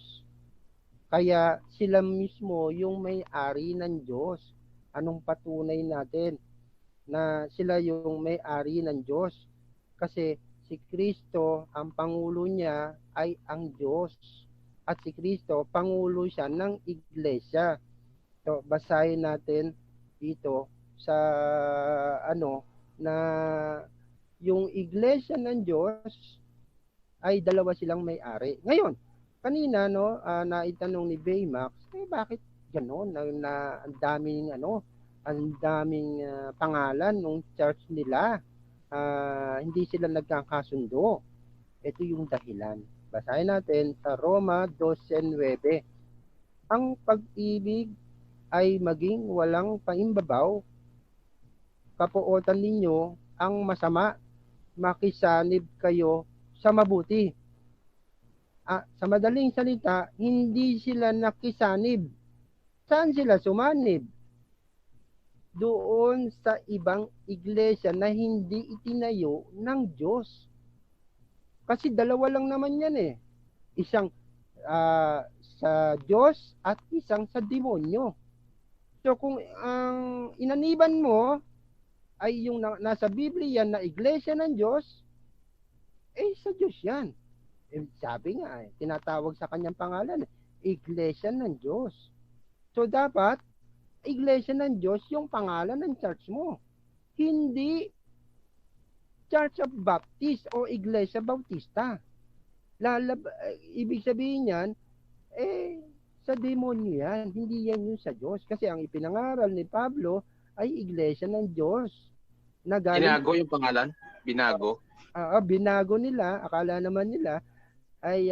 Kaya sila mismo yung may-ari ng Diyos. Anong patunay natin na sila yung may-ari ng Diyos? Kasi si Kristo, ang pangulo niya ay ang Diyos. At si Kristo, pangulo siya ng iglesia. So, basahin natin dito sa na yung iglesia ng Diyos ay dalawa silang may-ari. Ngayon, kanina naitanong ni Baymax, bakit gano'n na ang daming pangalan ng church nila, hindi sila nagkakasundo. Ito yung dahilan. Basahin natin sa Roma 12:9. Ang pag-ibig ay maging walang paimbabaw, kapuotan ninyo ang masama, makisanib kayo sa mabuti. Sa madaling salita, hindi sila nakisanib. Saan sila sumanib? Doon sa ibang iglesia na hindi itinayo ng Diyos. Kasi dalawa lang naman yan Isang sa Diyos at isang sa demonyo. So kung ang inaniban mo ay yung nasa Biblia na iglesia ng Diyos, sa Diyos yan. Sabi nga, tinatawag sa kanyang pangalan, iglesia ng Diyos. So dapat, iglesia ng Diyos yung pangalan ng church mo. Hindi Church of Baptist o Iglesia Bautista. Ibig sabihin yan, sa demonyo yan. Hindi yan yung sa Diyos. Kasi ang ipinangaral ni Pablo ay iglesia ng Diyos. Binago yung pangalan? Binago? Binago nila. Akala naman nila ay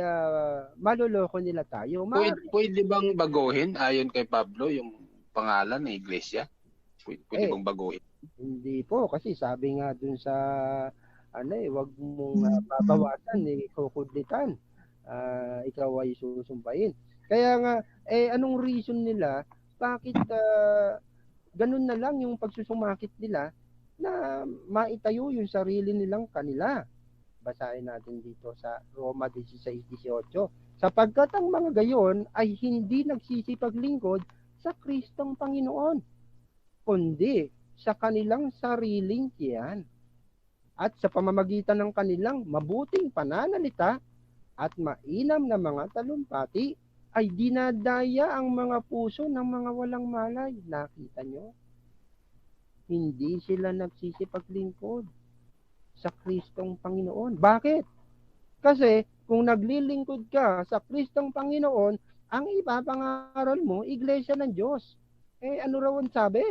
maloloko nila tayo. Pwede bang baguhin ayon kay Pablo yung pangalan ng iglesia? Pwede bang baguhin? Hindi po, kasi sabi nga dun sa wag mong babawasan, kukudlitan. Ikaw ay susumpain. Kaya nga, anong reason nila, bakit ganun na lang yung pagsusumakit nila na maitayo yung sarili nilang kanila. Basahin natin dito sa Roma 16:18. Sapagkat ang mga gayon ay hindi nagsisipaglingkod sa Kristong Panginoon, kundi sa kanilang sariling tiyan. At sa pamamagitan ng kanilang mabuting pananalita at mainam na mga talumpati, ay dinadaya ang mga puso ng mga walang malay. Nakita nyo? Hindi sila nagsisipaglingkod sa Kristong Panginoon. Bakit? Kasi kung naglilingkod ka sa Kristong Panginoon, ang ipapangaral mo, iglesia ng Diyos. Ano raw ang sabi?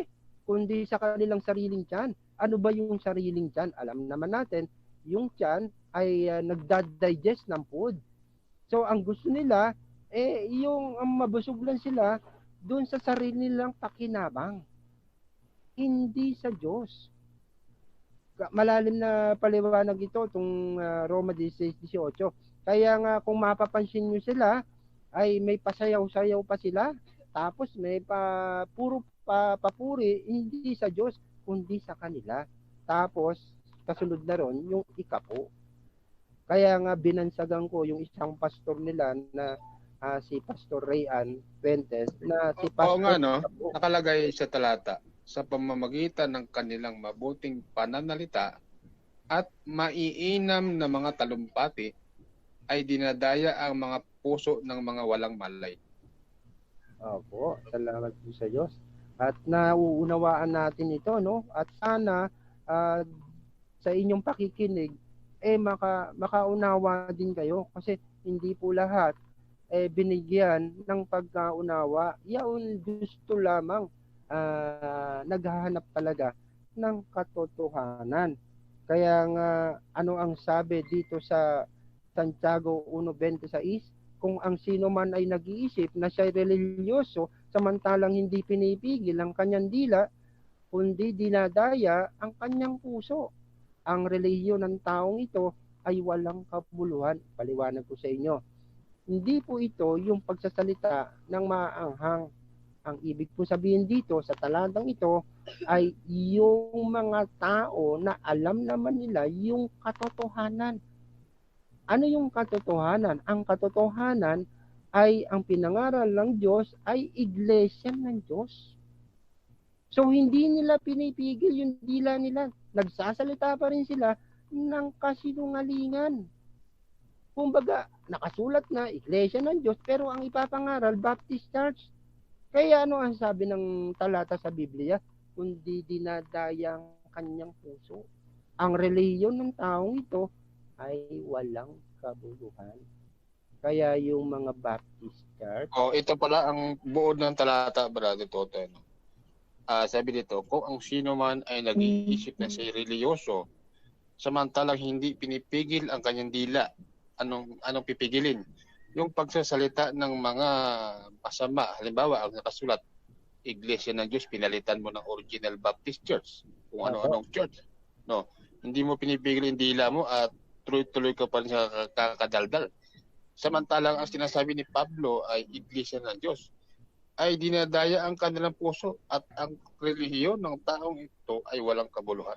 Kundi sa kanilang sariling tiyan. Ano ba yung sariling tiyan? Alam naman natin, yung tiyan ay nagdadigest ng food. So, ang gusto nila, yung mabusog lang sila doon sa sarili nilang pakinabang. Hindi sa Diyos. Malalim na paliwanag ito, itong Roma 16:18. Kaya nga, kung mapapansin nyo sila, ay may pasayaw-sayaw pa sila. Tapos may puro papuri, hindi sa Diyos, kundi sa kanila. Tapos, kasunod na ron, yung ikapo. Kaya nga binansagan ko yung isang pastor nila na si Pastor Rayan Fuentes na si Pastor... Oo nga, no? Nakalagay sa talata, sa pamamagitan ng kanilang mabuting pananalita at maiinam na mga talumpati ay dinadaya ang mga puso ng mga walang malay. Opo, salamat po sa Diyos. At nauunawaan natin ito, no? At sana sa inyong pakikinig, makaunawa din kayo. Kasi hindi po lahat binigyan ng pagkaunawa. Yaon gusto lamang naghahanap talaga ng katotohanan. Kaya nga, ano ang sabi dito sa Santiago 1:26? Kung ang sino man ay nag-iisip na siya religyoso, samantalang hindi pinipigil ang kanyang dila, kundi dinadaya ang kanyang puso. Ang relihiyon ng taong ito ay walang kabuluhan. Paliwanag ko sa inyo. Hindi po ito yung pagsasalita ng maanghang. Ang ibig po sabihin dito sa talatang ito ay yung mga tao na alam naman nila yung katotohanan. Ano yung katotohanan? Ang katotohanan ay ang pinangaral ng Diyos ay iglesia ng Diyos. So hindi nila pinipigil yung dila nila. Nagsasalita pa rin sila ng kasinungalingan. Kumbaga, nakasulat na iglesia ng Diyos pero ang ipapangaral Baptist Church. Kaya ano ang sabi ng talata sa Biblia? Kundi dinadayang kanyang puso. Ang relihiyon ng taong ito ay walang kabuluhan. Kaya yung mga Baptist Church... Ito pala ang buod ng talata, Brother Toto. No? Sabi dito, kung ang sino man ay nag-iisip na siya religyoso, samantalang hindi pinipigil ang kanyang dila, anong pipigilin? Yung pagsasalita ng mga masama. Halimbawa, ang nakasulat, Iglesia ng Diyos, pinalitan mo ng Original Baptist Church. Kung ano-anong church. No, hindi mo pinipigil yung dila mo at tuloy-tuloy ka pa rin sa kakadaldal. Samantalang ang sinasabi ni Pablo ay Iglesia ng Diyos, ay dinadaya ang kanilang puso at ang relihiyon ng taong ito ay walang kabuluhan.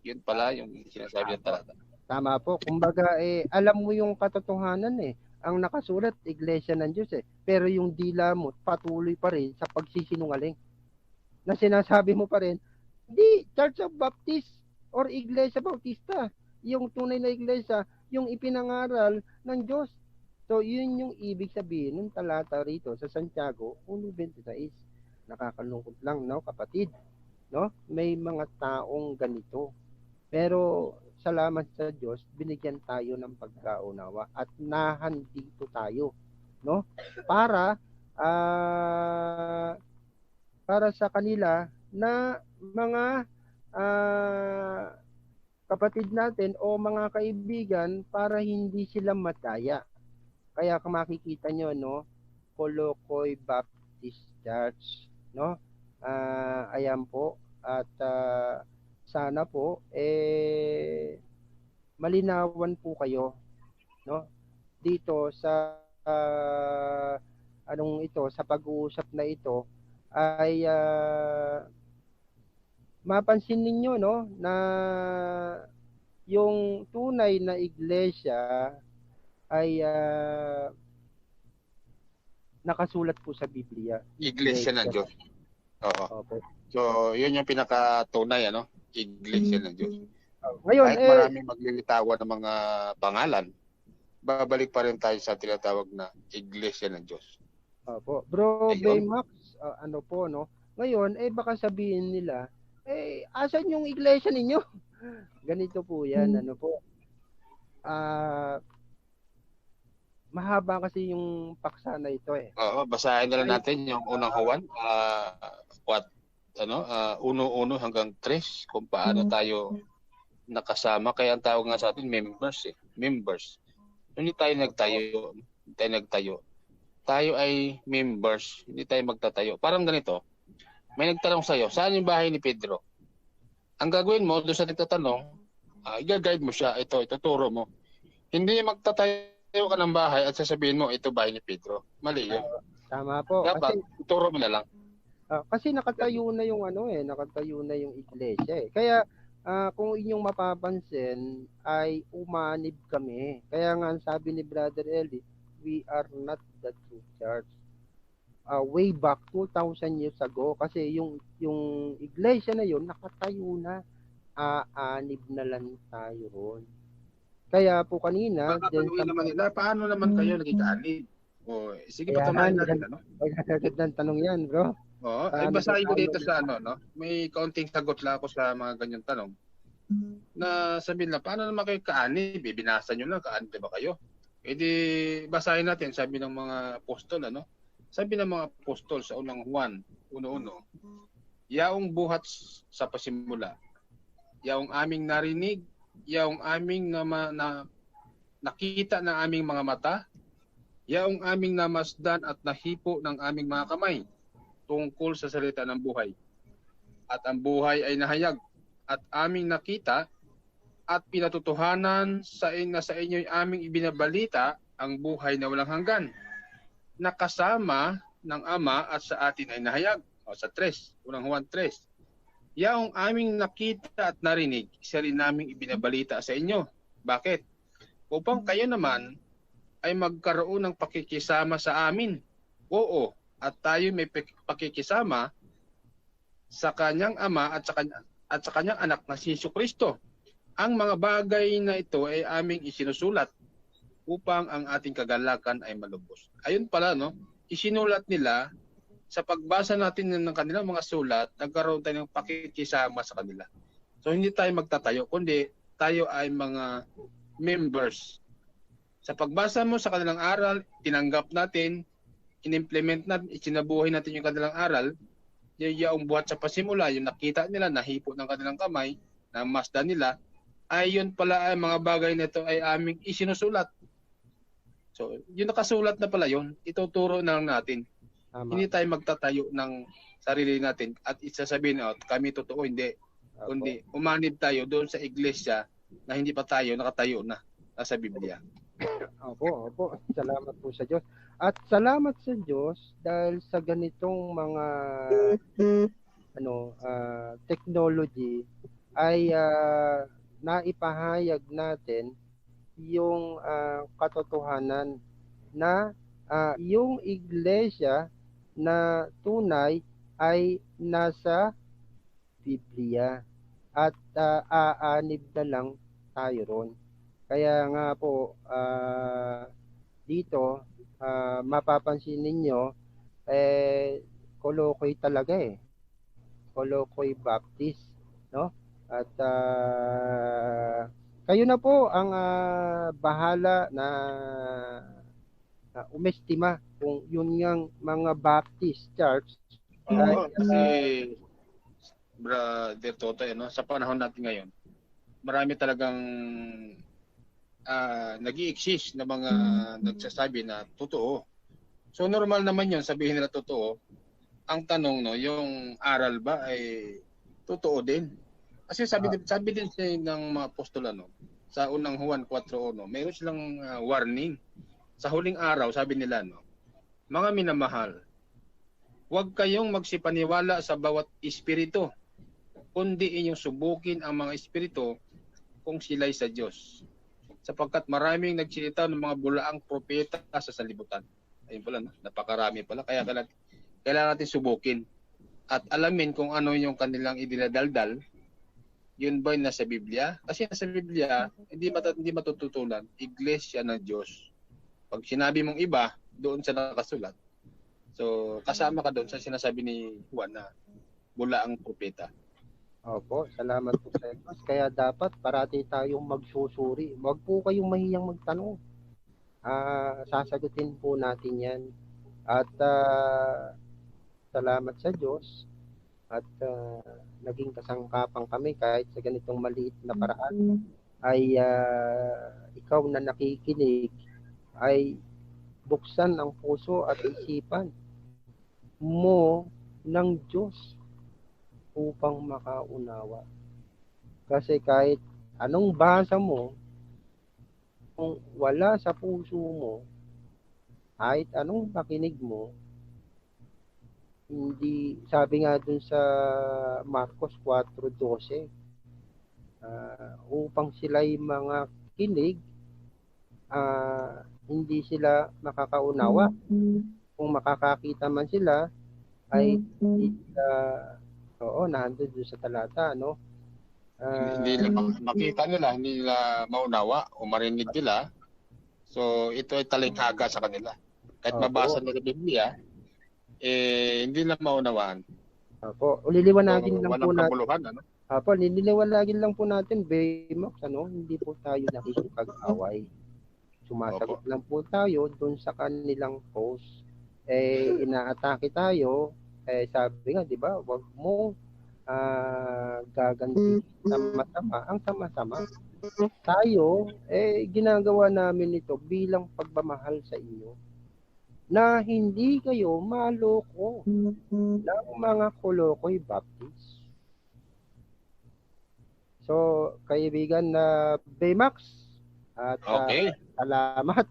Yun pala yung sinasabi ng talata. Tama po. Kumbaga, alam mo yung katotohanan Ang nakasulat, Iglesia ng Diyos Pero yung dila mo, patuloy pa rin sa pagsisinungaling. na sinasabi mo pa rin, di, Church of Baptist or Iglesia Bautista, yung tunay na iglesia, yung ipinangaral ng Diyos. So, yun yung ibig sabihin ng talata rito sa Santiago 1:26. Nakakalungkot lang, no, kapatid, no? May mga taong ganito. Pero salamat sa Diyos, binigyan tayo ng pagkaunawa at nahandito tayo, no? Para sa kanila na mga kapatid natin o mga kaibigan para hindi sila madaya. Kaya kung makikita nyo, no, Colocoy Baptist Church, no? Ayan po, at sana po malinawan po kayo, no, dito sa sa pag-uusap na ito ay mapansin ninyo, no, na yung tunay na iglesia ay nakasulat po sa Biblia. Iglesia ng Diyos. Oo. Opo. So, yun yung pinakatunay, ano? Iglesia ng Diyos. Ngayon, kahit maraming maglilitawan ng mga pangalan, babalik pa rin tayo sa tinatawag na Iglesia ng Diyos. Opo. Bro Ayun. Baymax, ano po, no? Ngayon, baka sabihin nila, asan yung iglesia ninyo? Ganito po yan, ano po. Mahaba kasi yung paksa na ito Oo, basahin na lang natin yung unang Juan, 1 hanggang 3 kung paano tayo nakasama. Kaya ang tawag nga sa atin members. Members. Hindi tayo nagtayo. Tayo ay members, hindi tayo magtatayo. Parang ganito. May nagtanong sa'yo, saan yung bahay ni Pedro? Ang gagawin mo, doon sa nagtatanong, i-guide mo siya, ito, ituturo mo. Hindi magtatayo ka ng bahay at sasabihin mo, ito bahay ni Pedro. Mali yun. Tama po. Dapat, ituro mo na lang. Kasi nakatayo na yung nakatayo na yung iglesia Kaya kung inyong mapapansin ay umanib kami. Kaya nga sabi ni Brother Eli, we are not the true church. Way back 2,000 years ago kasi yung iglesia na yun nakatayo na, aanib na lang tayo ron. Kaya po kanina naman nila, paano naman kayo naging aanib? Sige, patunayan natin, ano? Magkakagad ng tanong yan, bro. Oo, basahin ko dito sa may kaunting sagot lang ako sa mga ganyan tanong. Na sabihin na, paano naman kayo kaanib? Binasa nyo lang, kaanib ba kayo? Basahin natin, sabi ng mga apostol, Sabi ng mga apostol sa unang Juan 1:1, yaong buhat sa pasimula, yaong aming narinig, yaong aming nakita ng aming mga mata, yaong aming namasdan at nahipo ng aming mga kamay tungkol sa salita ng buhay. At ang buhay ay nahayag at aming nakita at pinatutuhanan sa inyo'y aming ibinabalita ang buhay na walang hanggan, nakasama ng Ama at sa atin ay nahayag. Sa 3, unang Juan 3. Yaong aming nakita at narinig, isa rin naming ibinabalita sa inyo. Bakit? Upang kayo naman ay magkaroon ng pakikisama sa amin. Oo, at tayo may pakikisama sa kanyang Ama at sa kanyang anak na si Jesucristo. Ang mga bagay na ito ay aming isinusulat upang ang ating kagalakan ay malubos. Ayun pala, isinulat nila, sa pagbasa natin ng kanilang mga sulat, nagkaroon tayo ng pakikisama sa kanila. So hindi tayo magtatayo, kundi tayo ay mga members. Sa pagbasa mo sa kanilang aral, tinanggap natin, in-implement natin, isinabuhay natin yung kanilang aral, yung buhat sa pasimula, yung nakita nila, nahipo ng kanilang kamay, na masdan nila, ay yun pala ay mga bagay na ito ay aming isinusulat. So, yung nakasulat na pala yun, ituturo na lang natin. Tama. Hindi tayo magtatayo ng sarili natin at isasabihin, kami totoo, hindi. Kundi umanib tayo doon sa iglesia na hindi pa tayo nakatayo na sa Biblia. Opo. Salamat po sa Diyos. At salamat sa Diyos dahil sa ganitong mga technology ay naipahayag natin yung katotohanan na yung iglesia na tunay ay nasa Biblia at aanib na lang tayo ron. Kaya nga po dito mapapansin ninyo Kolokoy talaga Kolokoy Baptist, no? At kayo na po ang bahala na umestima kung yun yung mga Baptist church. Kasi Brother Totoy, no? Sa panahon natin ngayon, marami talagang nag-i-exist na mga nagsasabi na totoo. So normal naman yun, sabihin nila totoo. Ang tanong, no, yung aral ba ay totoo din? Kasi sabi din ng mga apostol, no, sa unang Juan 4:1, mayroon silang warning. Sa huling araw, sabi nila, no, mga minamahal, huwag kayong magsipaniwala sa bawat espiritu, kundi inyong subukin ang mga espiritu kung sila'y sa Diyos. Sapagkat maraming nagsilita ng mga bulaang propeta sa salibutan. Ayun pala, no? Napakarami pala. Kaya kailangan natin subukin at alamin kung ano yung kanilang idinadaldal. Yun ba'y nasa Biblia? Kasi nasa Biblia, hindi matututunan. Iglesia ng Diyos. Pag sinabi mong iba, doon sa nakasulat. So, kasama ka doon sa sinasabi ni Juan na bulaang propeta. Opo, salamat po sa inyo. Kaya dapat parati tayong magsusuri. Huwag po kayong mahiyang magtanong. Sasagutin po natin yan. At salamat sa Diyos. At naging kasangkapan kami kahit sa ganitong maliit na paraan. Ay ikaw na nakikinig ay buksan ang puso at isipan mo ng Diyos upang makaunawa. Kasi kahit anong basa mo, kung wala sa puso mo, kahit anong pakinig mo, hindi, sabi nga dun sa Marcos 4:12, upang sila'y mga kinig, hindi sila makakaunawa. Kung makakakita man sila, ay hindi sila nandun doon sa talata, no? Hindi nila makita nila, hindi nila maunawa o marinig nila. So, ito ay talinghaga sa kanila. Kahit mabasa nila Biblia, hindi na maunawaan. Opo, uliliwanagin lang po natin. Kabuluhan, ano? Opo, nililiwanagin lang po natin, Baymax, hindi po tayo nakikipag-away. Sumasagot lang po tayo doon sa kanilang post. Inaatake tayo, sabi nga, di ba, wag mo gaganti sa masama ang sama-sama. Tayo, ginagawa namin ito bilang pagmamahal sa inyo na hindi kayo maloko ng mga Kolokoy Baptist. So, kaibigan na Baymax, at salamat.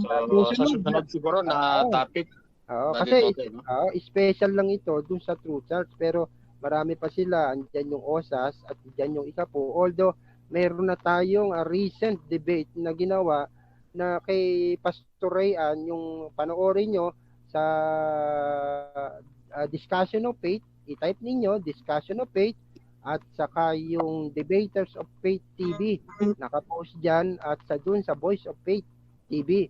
So, sa susunod siguro na topic. Kasi special lang ito dun sa True Church, pero marami pa sila. Andiyan yung OSAS at andiyan yung isa po. Although, meron na tayong recent debate na ginawa na kay Pastor Rayan, yung panoorin nyo sa Discussion of Faith, i-type ninyo, Discussion of Faith, at saka yung Debaters of Faith TV, nakapost dyan, at dun sa Voice of Faith TV,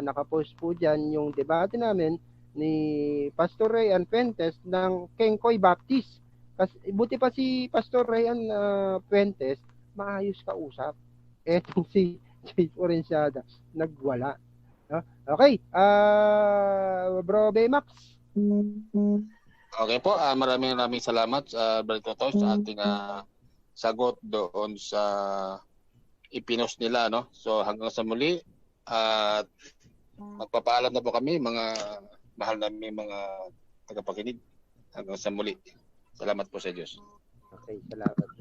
nakapost po dyan yung debate namin ni Pastor Rayan Fuentes ng Kengkoy Baptist. Kasi buti pa si Pastor Rayan Fuentes, maayos kausap. Etong si Jay Forensiada, nagwala. Okay, Bro Baymax. Okay po, maraming salamat sa Brother Totoy sa ating sagot doon sa ipinost nila, no? So hanggang sa muli at magpapaalam na po kami, mga mahal namin mga tagapakinig. Hanggang sa muli. Salamat po sa Diyos. Okay, salamat.